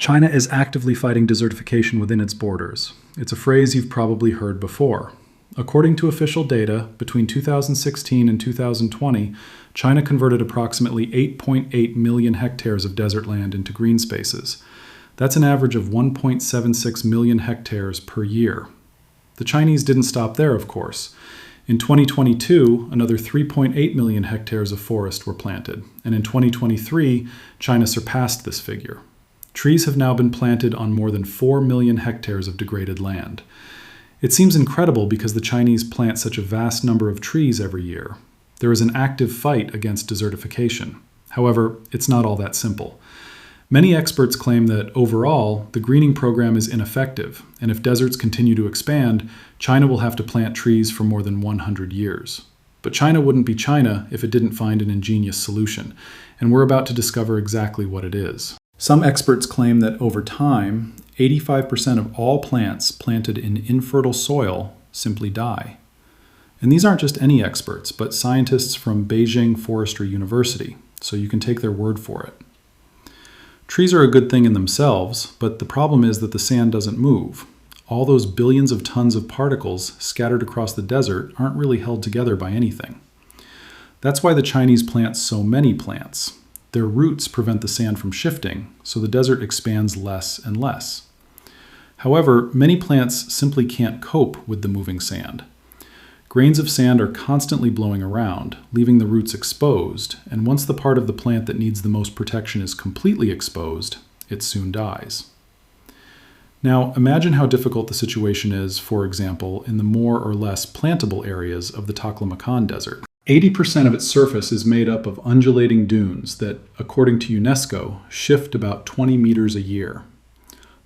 China is actively fighting desertification within its borders. It's a phrase you've probably heard before. According to official data, between 2016 and 2020, China converted approximately 8.8 million hectares of desert land into green spaces. That's an average of 1.76 million hectares per year. The Chinese didn't stop there, of course. In 2022, another 3.8 million hectares of forest were planted, and in 2023, China surpassed this figure. Trees have now been planted on more than 4 million hectares of degraded land. It seems incredible because the Chinese plant such a vast number of trees every year. There is an active fight against desertification. However, it's not all that simple. Many experts claim that overall, the greening program is ineffective, and if deserts continue to expand, China will have to plant trees for more than 100 years. But China wouldn't be China if it didn't find an ingenious solution, and we're about to discover exactly what it is. Some experts claim that over time, 85% of all plants planted in infertile soil simply die. And these aren't just any experts, but scientists from Beijing Forestry University, so you can take their word for it. Trees are a good thing in themselves, but the problem is that the sand doesn't move. All those billions of tons of particles scattered across the desert aren't really held together by anything. That's why the Chinese plant so many plants. Their roots prevent the sand from shifting, so the desert expands less and less. However, many plants simply can't cope with the moving sand. Grains of sand are constantly blowing around, leaving the roots exposed, and once the part of the plant that needs the most protection is completely exposed, it soon dies. Now, imagine how difficult the situation is, for example, in the more or less plantable areas of the Taklamakan Desert. 80% of its surface is made up of undulating dunes that, according to UNESCO, shift about 20 meters a year.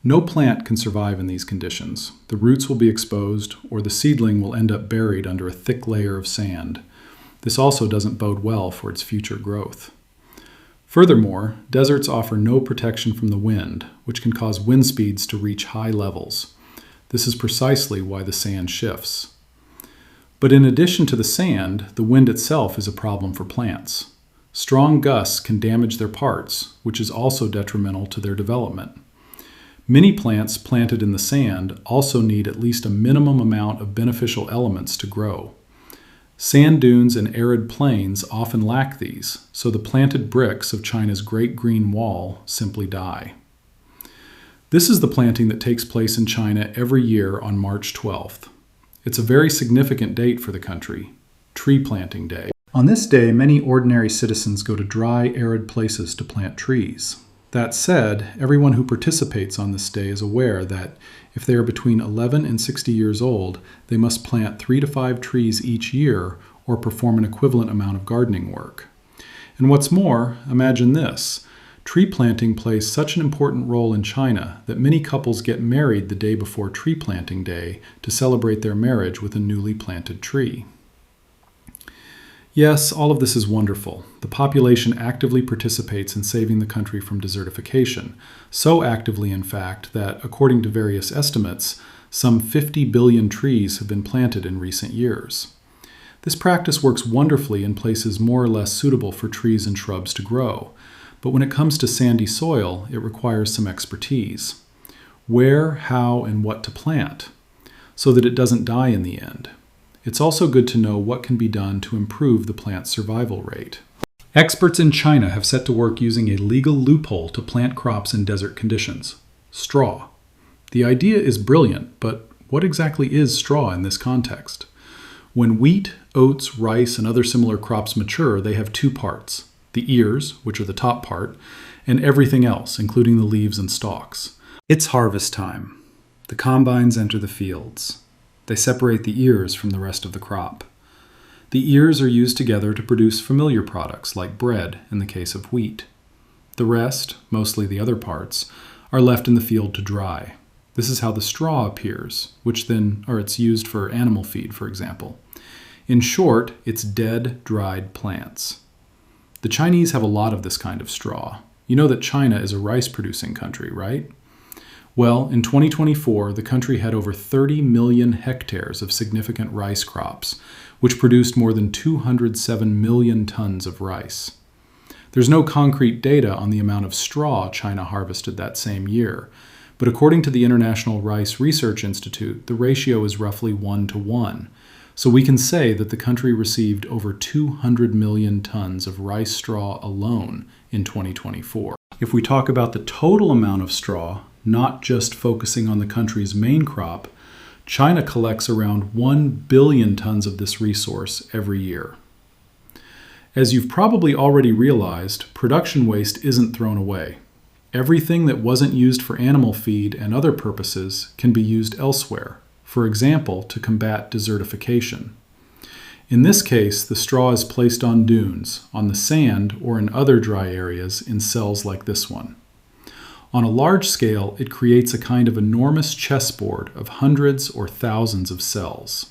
No plant can survive in these conditions. The roots will be exposed, or the seedling will end up buried under a thick layer of sand. This also doesn't bode well for its future growth. Furthermore, deserts offer no protection from the wind, which can cause wind speeds to reach high levels. This is precisely why the sand shifts. But in addition to the sand, the wind itself is a problem for plants. Strong gusts can damage their parts, which is also detrimental to their development. Many plants planted in the sand also need at least a minimum amount of beneficial elements to grow. Sand dunes and arid plains often lack these, so the planted bricks of China's Great Green Wall simply die. This is the planting that takes place in China every year on March 12th. It's a very significant date for the country, Tree Planting Day. On this day, many ordinary citizens go to dry, arid places to plant trees. That said, everyone who participates on this day is aware that if they are between 11 and 60 years old, they must plant 3 to 5 trees each year or perform an equivalent amount of gardening work. And what's more, imagine this. Tree planting plays such an important role in China that many couples get married the day before Tree Planting Day to celebrate their marriage with a newly planted tree. Yes, all of this is wonderful. The population actively participates in saving the country from desertification, so actively, in fact, that, according to various estimates, some 50 billion trees have been planted in recent years. This practice works wonderfully in places more or less suitable for trees and shrubs to grow, but when it comes to sandy soil, it requires some expertise. Where, how, and what to plant, so that it doesn't die in the end. It's also good to know what can be done to improve the plant's survival rate. Experts in China have set to work using a legal loophole to plant crops in desert conditions: straw. The idea is brilliant, but what exactly is straw in this context? When wheat, oats, rice, and other similar crops mature, they have 2 parts: the ears, which are the top part, and everything else, including the leaves and stalks. It's harvest time. The combines enter the fields. They separate the ears from the rest of the crop. The ears are used together to produce familiar products like bread in the case of wheat. The rest, mostly the other parts, are left in the field to dry. This is how the straw appears, it's used for animal feed, for example. In short, it's dead, dried plants. The Chinese have a lot of this kind of straw. You know that China is a rice-producing country, right? Well, in 2024, the country had over 30 million hectares of significant rice crops, which produced more than 207 million tons of rice. There's no concrete data on the amount of straw China harvested that same year, but according to the International Rice Research Institute, the ratio is roughly 1-to-1. So we can say that the country received over 200 million tons of rice straw alone in 2024. If we talk about the total amount of straw, not just focusing on the country's main crop, China collects around 1 billion tons of this resource every year. As you've probably already realized, production waste isn't thrown away. Everything that wasn't used for animal feed and other purposes can be used elsewhere, for example, to combat desertification. In this case, the straw is placed on dunes, on the sand, or in other dry areas in cells like this one. On a large scale, it creates a kind of enormous chessboard of hundreds or thousands of cells.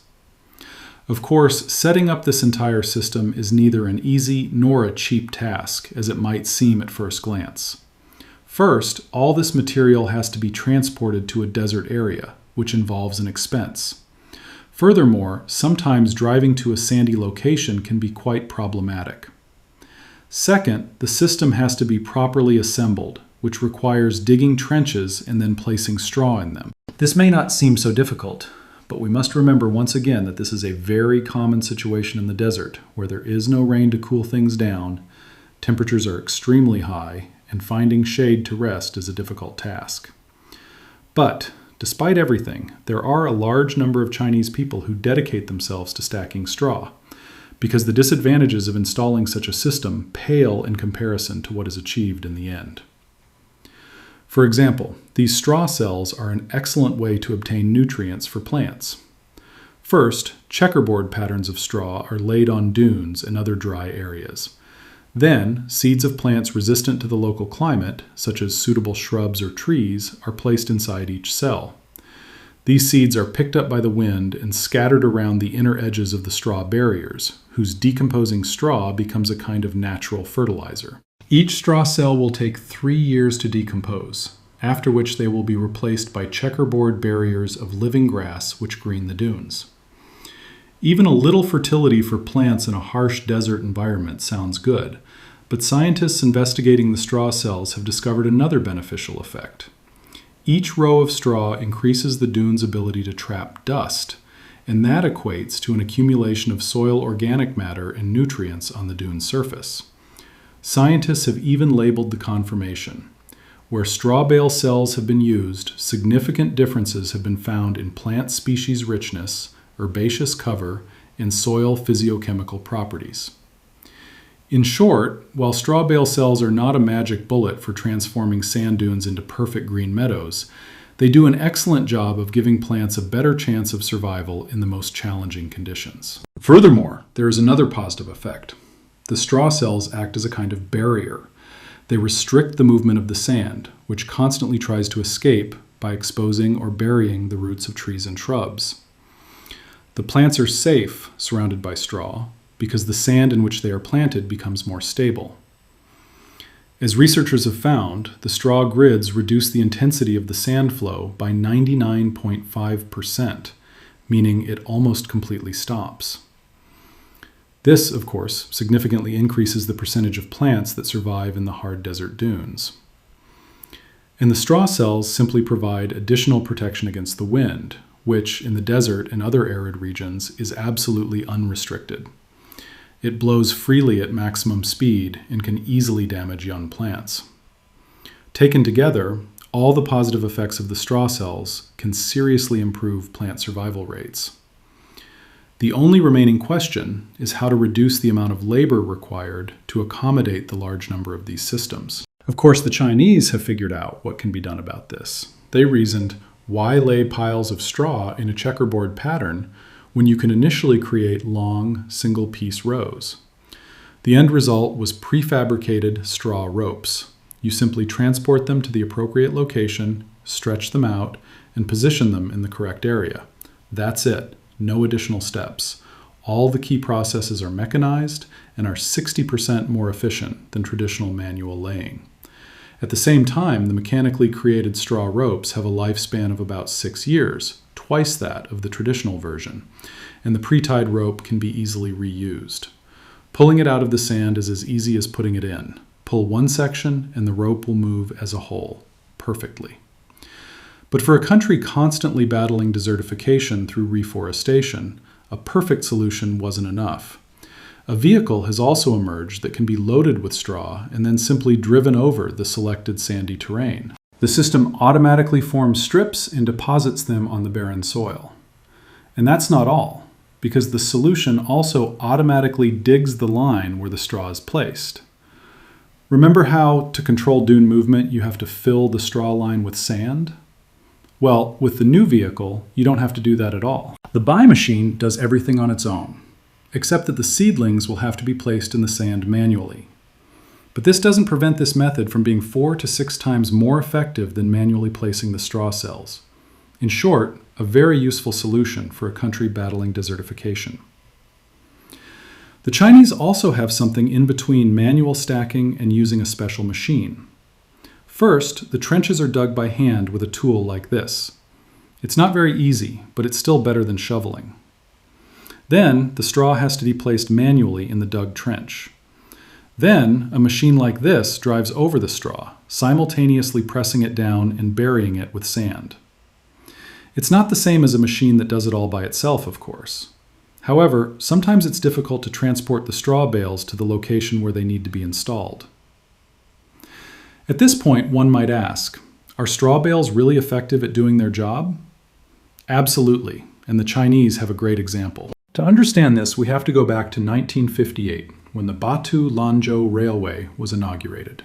Of course, setting up this entire system is neither an easy nor a cheap task, as it might seem at first glance. First, all this material has to be transported to a desert area, which involves an expense. Furthermore, sometimes driving to a sandy location can be quite problematic. Second, the system has to be properly assembled, which requires digging trenches and then placing straw in them. This may not seem so difficult, but we must remember once again that this is a very common situation in the desert, where there is no rain to cool things down, temperatures are extremely high, and finding shade to rest is a difficult task. But, despite everything, there are a large number of Chinese people who dedicate themselves to stacking straw, because the disadvantages of installing such a system pale in comparison to what is achieved in the end. For example, these straw cells are an excellent way to obtain nutrients for plants. First, checkerboard patterns of straw are laid on dunes and other dry areas. Then, seeds of plants resistant to the local climate, such as suitable shrubs or trees, are placed inside each cell. These seeds are picked up by the wind and scattered around the inner edges of the straw barriers, whose decomposing straw becomes a kind of natural fertilizer. Each straw cell will take 3 years to decompose, after which they will be replaced by checkerboard barriers of living grass which green the dunes. Even a little fertility for plants in a harsh desert environment sounds good, but scientists investigating the straw cells have discovered another beneficial effect. Each row of straw increases the dune's ability to trap dust, and that equates to an accumulation of soil organic matter and nutrients on the dune surface. Scientists have even labeled the conformation. Where straw bale cells have been used, significant differences have been found in plant species richness, herbaceous cover, and soil physiochemical properties. In short, while straw bale cells are not a magic bullet for transforming sand dunes into perfect green meadows, they do an excellent job of giving plants a better chance of survival in the most challenging conditions. Furthermore, there is another positive effect. The straw cells act as a kind of barrier. They restrict the movement of the sand, which constantly tries to escape by exposing or burying the roots of trees and shrubs. The plants are safe surrounded by straw because the sand in which they are planted becomes more stable. As researchers have found, the straw grids reduce the intensity of the sand flow by 99.5%, meaning it almost completely stops. This, of course, significantly increases the percentage of plants that survive in the hard desert dunes. And the straw cells simply provide additional protection against the wind, which, in the desert and other arid regions, is absolutely unrestricted. It blows freely at maximum speed and can easily damage young plants. Taken together, all the positive effects of the straw cells can seriously improve plant survival rates. The only remaining question is how to reduce the amount of labor required to accommodate the large number of these systems. Of course, the Chinese have figured out what can be done about this. They reasoned, why lay piles of straw in a checkerboard pattern when you can initially create long, single-piece rows? The end result was prefabricated straw ropes. You simply transport them to the appropriate location, stretch them out, and position them in the correct area. That's it. No additional steps. All the key processes are mechanized and are 60% more efficient than traditional manual laying. At the same time, the mechanically created straw ropes have a lifespan of about 6 years, twice that of the traditional version, and the pre-tied rope can be easily reused. Pulling it out of the sand is as easy as putting it in. pull one section and the rope will move as a whole, perfectly. But for a country constantly battling desertification through reforestation, a perfect solution wasn't enough. A vehicle has also emerged that can be loaded with straw and then simply driven over the selected sandy terrain. The system automatically forms strips and deposits them on the barren soil. And that's not all, because the solution also automatically digs the line where the straw is placed. Remember how, to control dune movement, you have to fill the straw line with sand? Well, with the new vehicle, you don't have to do that at all. The buy machine does everything on its own, except that the seedlings will have to be placed in the sand manually. But this doesn't prevent this method from being 4 to 6 times more effective than manually placing the straw cells. In short, a very useful solution for a country battling desertification. The Chinese also have something in between manual stacking and using a special machine. First, the trenches are dug by hand with a tool like this. It's not very easy, but it's still better than shoveling. Then, the straw has to be placed manually in the dug trench. Then, a machine like this drives over the straw, simultaneously pressing it down and burying it with sand. It's not the same as a machine that does it all by itself, of course. However, sometimes it's difficult to transport the straw bales to the location where they need to be installed. At this point, one might ask, are straw bales really effective at doing their job? Absolutely, and the Chinese have a great example. To understand this, we have to go back to 1958, when the Batu-Lanzhou Railway was inaugurated.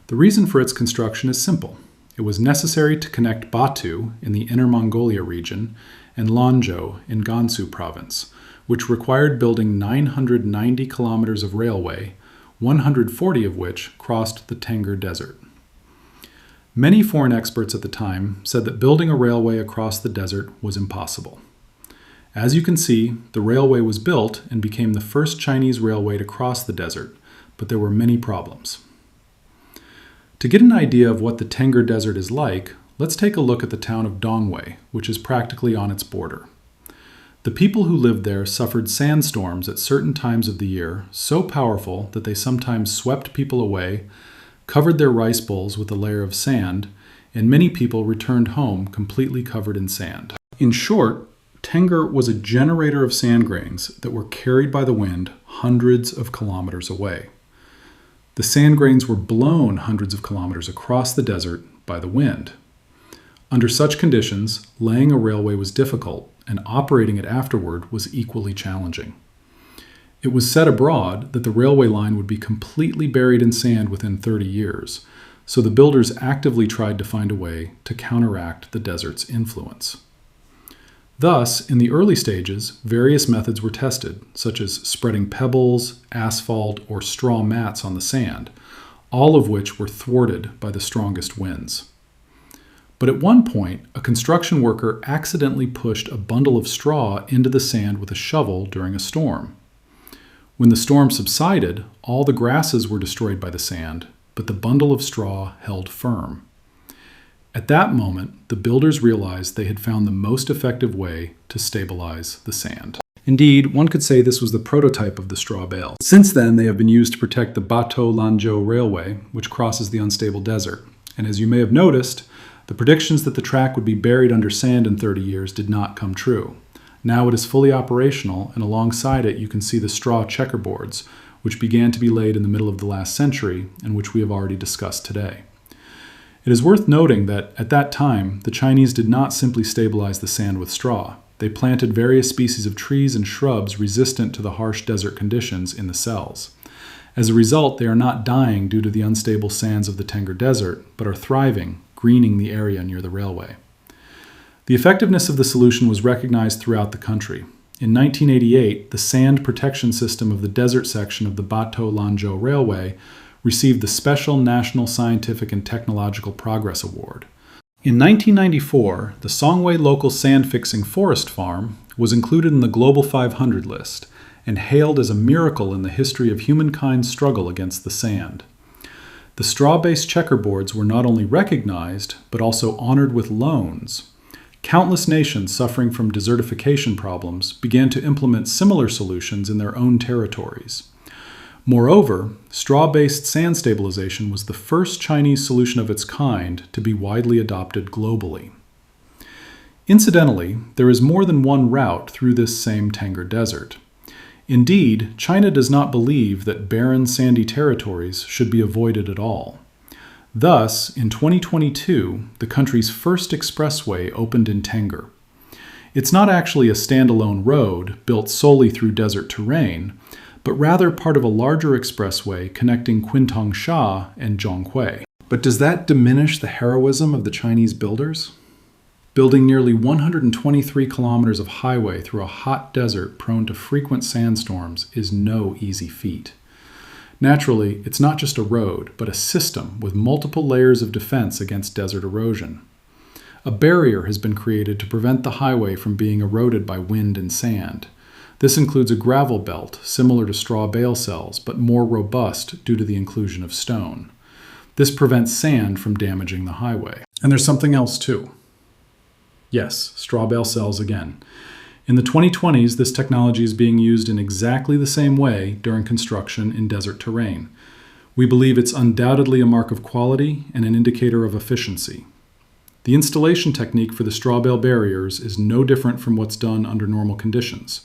The reason for its construction is simple. It was necessary to connect Batu in the Inner Mongolia region and Lanzhou in Gansu province, which required building 990 kilometers of railway, 140 of which crossed the Tengger Desert. Many foreign experts at the time said that building a railway across the desert was impossible. As you can see, the railway was built and became the first Chinese railway to cross the desert, but there were many problems. To get an idea of what the Tengger Desert is like, let's take a look at the town of Dongwei, which is practically on its border. The people who lived there suffered sandstorms at certain times of the year so powerful that they sometimes swept people away, covered their rice bowls with a layer of sand, and many people returned home completely covered in sand. In short, Tengger was a generator of sand grains that were carried by the wind hundreds of kilometers away. The sand grains were blown hundreds of kilometers across the desert by the wind. Under such conditions, laying a railway was difficult, and operating it afterward was equally challenging. It was said abroad that the railway line would be completely buried in sand within 30 years, so the builders actively tried to find a way to counteract the desert's influence. Thus, in the early stages, various methods were tested, such as spreading pebbles, asphalt, or straw mats on the sand, all of which were thwarted by the strongest winds. But at one point, a construction worker accidentally pushed a bundle of straw into the sand with a shovel during a storm. When the storm subsided, all the grasses were destroyed by the sand, but the bundle of straw held firm. At that moment, the builders realized they had found the most effective way to stabilize the sand. Indeed, one could say this was the prototype of the straw bale. Since then, they have been used to protect the Batu-Lanzhou Railway, which crosses the unstable desert. And as you may have noticed, the predictions that the track would be buried under sand in 30 years did not come true. Now it is fully operational, and alongside it you can see the straw checkerboards, which began to be laid in the middle of the last century and which we have already discussed today. It is worth noting that at that time, the Chinese did not simply stabilize the sand with straw. They planted various species of trees and shrubs resistant to the harsh desert conditions in the cells. As a result, they are not dying due to the unstable sands of the Tengger Desert, but are thriving, greening the area near the railway. The effectiveness of the solution was recognized throughout the country. In 1988, the sand protection system of the desert section of the Batu-Lanzhou Railway received the Special National Scientific and Technological Progress Award. In 1994, the Songwei Local Sand-Fixing Forest Farm was included in the Global 500 list and hailed as a miracle in the history of humankind's struggle against the sand. The straw-based checkerboards were not only recognized, but also honored with loans. Countless nations suffering from desertification problems began to implement similar solutions in their own territories. Moreover, straw-based sand stabilization was the first Chinese solution of its kind to be widely adopted globally. Incidentally, there is more than one route through this same Tengger Desert. Indeed, China does not believe that barren sandy territories should be avoided at all. Thus, in 2022, the country's first expressway opened in Tengger. It's not actually a standalone road built solely through desert terrain, but rather part of a larger expressway connecting Qintangsha and Zhonghui. But does that diminish the heroism of the Chinese builders? Building nearly 123 kilometers of highway through a hot desert prone to frequent sandstorms is no easy feat. Naturally, it's not just a road, but a system with multiple layers of defense against desert erosion. A barrier has been created to prevent the highway from being eroded by wind and sand. This includes a gravel belt, similar to straw bale cells, but more robust due to the inclusion of stone. This prevents sand from damaging the highway. And there's something else too. Yes, straw bale cells again. In the 2020s, this technology is being used in exactly the same way during construction in desert terrain. We believe it's undoubtedly a mark of quality and an indicator of efficiency. The installation technique for the straw bale barriers is no different from what's done under normal conditions.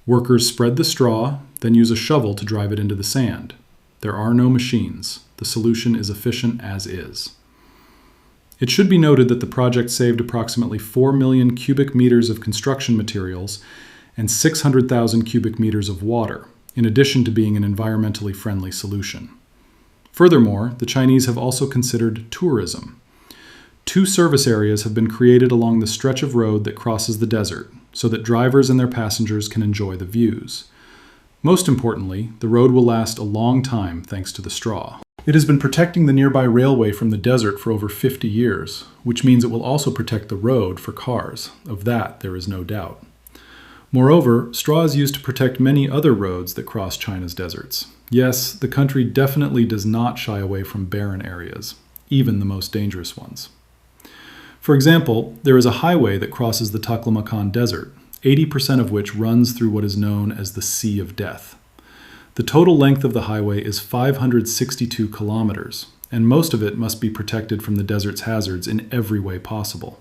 Workers spread the straw, then use a shovel to drive it into the sand. There are no machines. The solution is efficient as is. It should be noted that the project saved approximately 4 million cubic meters of construction materials and 600,000 cubic meters of water, in addition to being an environmentally friendly solution. Furthermore, the Chinese have also considered tourism. 2 service areas have been created along the stretch of road that crosses the desert, so that drivers and their passengers can enjoy the views. Most importantly, the road will last a long time thanks to the straw. It has been protecting the nearby railway from the desert for over 50 years, which means it will also protect the road for cars. Of that, there is no doubt. Moreover, straw is used to protect many other roads that cross China's deserts. Yes, the country definitely does not shy away from barren areas, even the most dangerous ones. For example, there is a highway that crosses the Taklamakan Desert, 80% of which runs through what is known as the Sea of Death. The total length of the highway is 562 kilometers, and most of it must be protected from the desert's hazards in every way possible.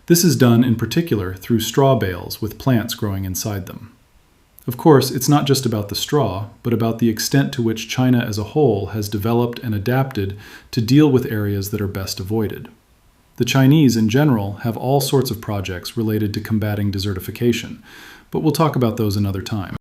This is done in particular through straw bales with plants growing inside them. Of course, it's not just about the straw, but about the extent to which China as a whole has developed and adapted to deal with areas that are best avoided. The Chinese, in general, have all sorts of projects related to combating desertification, but we'll talk about those another time.